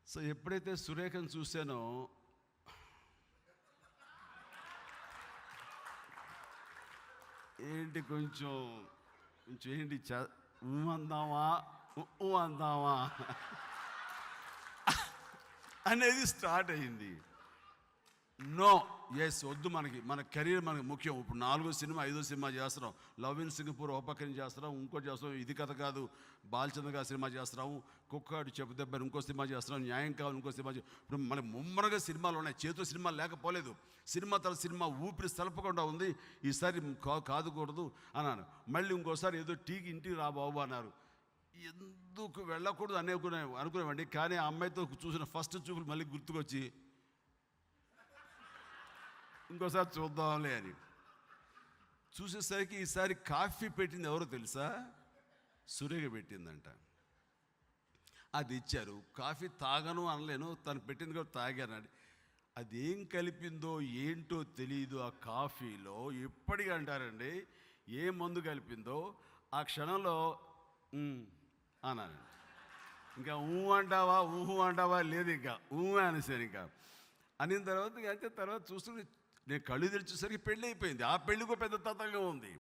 So ఎప్పుడైతే సురేఖను చూశానో ఏంటి కొంచెం కొంచెం ఏంటి అందామా అందామా అనేది స్టార్ట్ అయింది. నో, ఎస్, వద్దు, మన కెరీర్ మనకి ముఖ్యం. ఇప్పుడు 4వ సినిమా 5వ సినిమా చేస్తున్నాం. లవ్ ఇన్ సింగపూర్ ఒక పక్కన చేస్తున్నాం, ఇంకోటి చేస్తున్నాం. ఇది కథ కాదు బాలచంద్ర గారి సినిమా చేస్తున్నాము, కుక్కాడు చెప్పుదెబ్బని ఇంకో సినిమా చేస్తున్నాం, న్యాయం కావాలి ఇంకో సినిమా. ఇప్పుడు మన ముమ్మరగా సినిమాలు ఉన్నాయి, చేతితో సినిమాలు లేకపోలేదు. సినిమా తర్వాత సినిమా ఊపిరి సలపకుండా ఉంది. ఈసారి కాదుకూడదు అన్నాను. మళ్ళీ ఇంకోసారి ఏదో టీకి ఇంటికి రా బాబు అన్నారు. ఎందుకు వెళ్ళకూడదు అనుకునేవాడిని. కానీ ఆ అమ్మాయితో చూసిన ఫస్ట్ చూపులు మళ్ళీ గుర్తుకొచ్చి ఇంకోసారి చూద్దాంలే అని చూసేసరికి ఈసారి కాఫీ పెట్టింది ఎవరో తెలుసా? సురేఖ పెట్టిందంట. అది ఇచ్చారు. కాఫీ తాగను అనలేను, తను పెట్టింది కూడా తాగాను. అదేం కలిపిందో ఏంటో తెలియదు ఆ కాఫీలో. ఎప్పటికీ అంటారండి, ఏ మందు కలిపిందో ఆ క్షణంలో అన్నాను. ఇంకా అంటావా లేదు, ఇంకా అనేసాను. ఇంకా అనిన తర్వాత చూస్తుంటే నేను కళ్ళు తెరిచేసరికి పెళ్ళి అయిపోయింది. ఆ పెళ్ళికో పెద్ద తతంగా ఉంది.